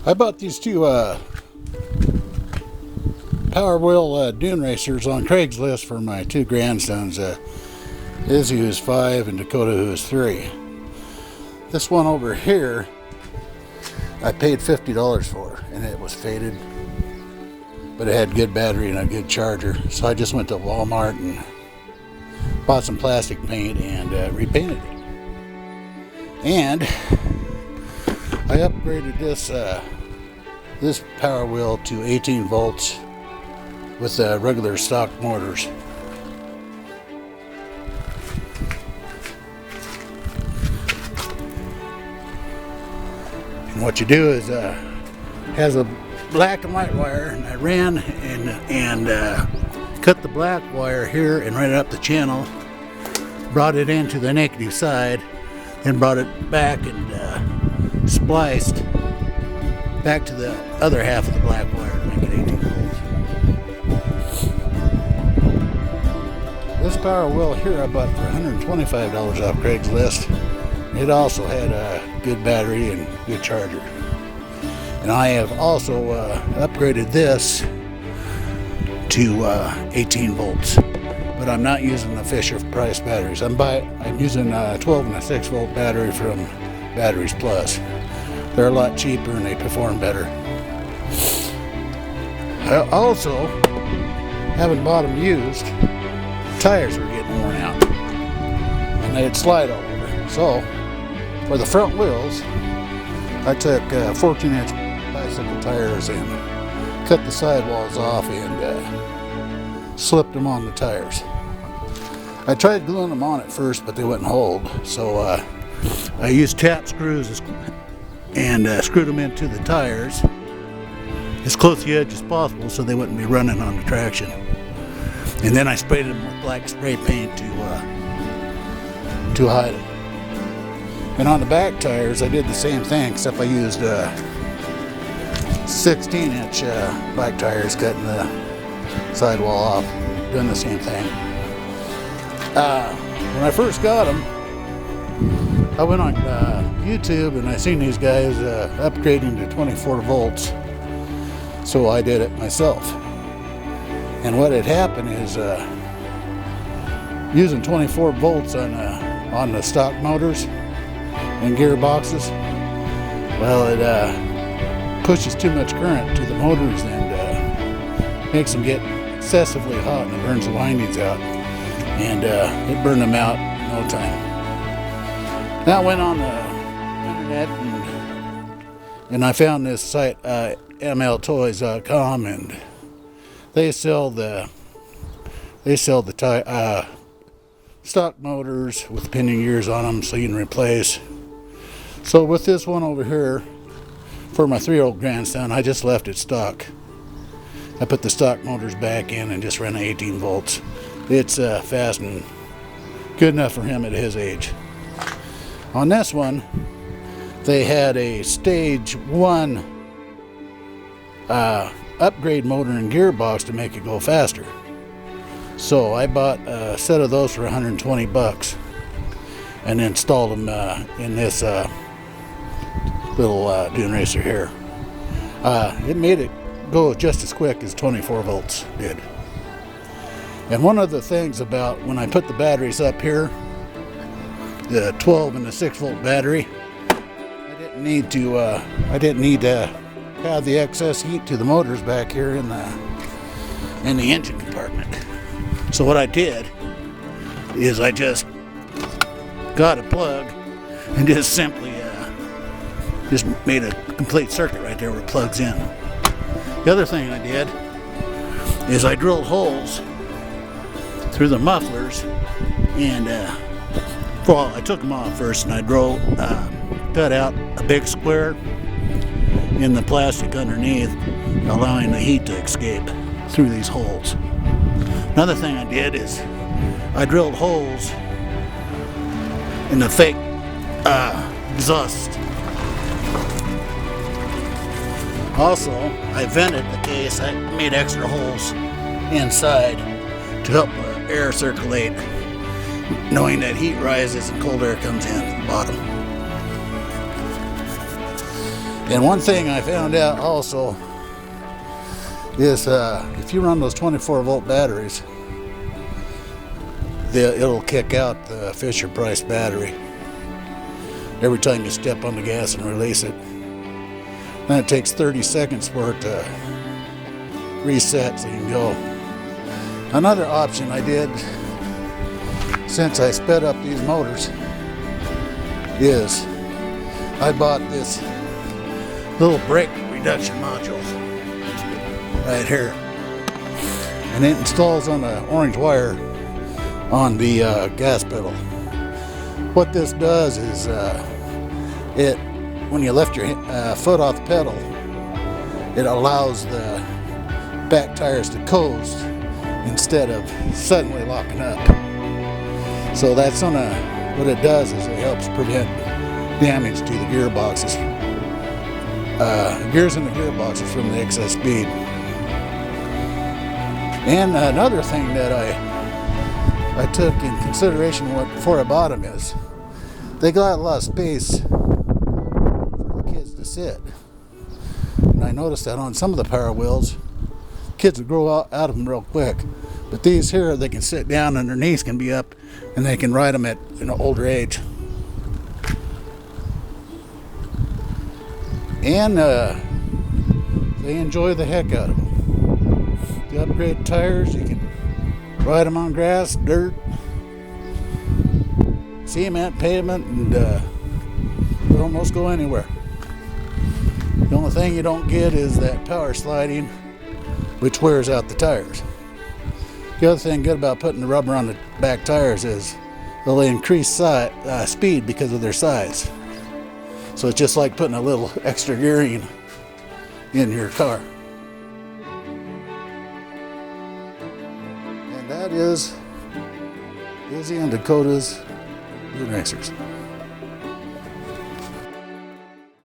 I bought these two Power Wheel dune racers on Craigslist for my two grandsons, Izzy, who's 5, and Dakota, who is 3. This one over here I paid $50 for, and it was faded, but it had good battery and a good charger. So I just went to Walmart and bought some plastic paint and repainted it. And I upgraded this Power Wheel to 18 volts with regular stock motors. And what you do is has a black and white wire, and I ran and cut the black wire here and ran it up the channel, brought it into the negative side, and brought it back and spliced back to the other half of the black wire to make it 18 volts. This Power Wheel here I bought for $125 off Craigslist. It also had a good battery and good charger. And I have also upgraded this to 18 volts. But I'm not using the Fisher Price batteries. I'm using a 12 and a 6 volt battery from Batteries Plus. They're a lot cheaper and they perform better. I also haven't bought them used. Tires were getting worn out and they'd slide all over. So for the front wheels, I took 14-inch bicycle tires and cut the sidewalls off and slipped them on the tires. I tried gluing them on at first, but they wouldn't hold. So I used tap screws and screwed them into the tires as close to the edge as possible so they wouldn't be running on the traction. And then I sprayed them with black spray paint to hide it. And on the back tires, I did the same thing, except I used 16-inch black tires, cutting the sidewall off, doing the same thing. When I first got them, I went on YouTube and I seen these guys upgrading to 24 volts, so I did it myself. And what had happened is using 24 volts on the stock motors and gearboxes, well, it pushes too much current to the motors and makes them get excessively hot, and it burns the windings out, and it burned them out in no time. Now I went on the internet and I found this site, mltoys.com, and they sell the stock motors with pinion gears on them, so you can replace. So with this one over here, for my 3-year-old grandson, I just left it stock. I put the stock motors back in and just ran 18 volts. It's fast and good enough for him at his age. On this one, they had a stage 1 upgrade motor and gearbox to make it go faster. So I bought a set of those for $120 and installed them in this little dune racer here. It made it go just as quick as 24 volts did. And one of the things about when I put the batteries up here, the 12 and the 6 volt battery, I didn't need to have the excess heat to the motors back here in the engine compartment. So what I did is I just got a plug and just simply just made a complete circuit right there where it plugs in. The other thing I did is I drilled holes through the mufflers, and well, I took them off first, and I cut out a big square in the plastic underneath, allowing the heat to escape through these holes. Another thing I did is I drilled holes in the fake exhaust. Also, I vented the case. I made extra holes inside to help air circulate, knowing that heat rises and cold air comes in at the bottom. And one thing I found out also is if you run those 24-volt batteries, it'll kick out the Fisher Price battery every time you step on the gas and release it. Then it takes 30 seconds for it to reset so you can go. Another option I did since I sped up these motors is I bought this little brake reduction module right here, and it installs on the orange wire on the gas pedal. What this does is when you lift your foot off the pedal, it allows the back tires to coast instead of suddenly locking up. So that's what it does is it helps prevent damage to the gearboxes. Gears in the gearboxes from the excess speed. And another thing that I took in consideration before I bought them is they got a lot of space for the kids to sit. And I noticed that on some of the Power Wheels, kids will grow out of them real quick. But these here, they can sit down and their knees can be up and they can ride them at an older age. And they enjoy the heck out of them. The upgrade tires, you can ride them on grass, dirt, cement, pavement, and they'll almost go anywhere. The only thing you don't get is that power sliding, which wears out the tires. The other thing good about putting the rubber on the back tires is they'll increase speed because of their size. So it's just like putting a little extra gearing in your car. And that is Izzy and Dakota's Gear Racers.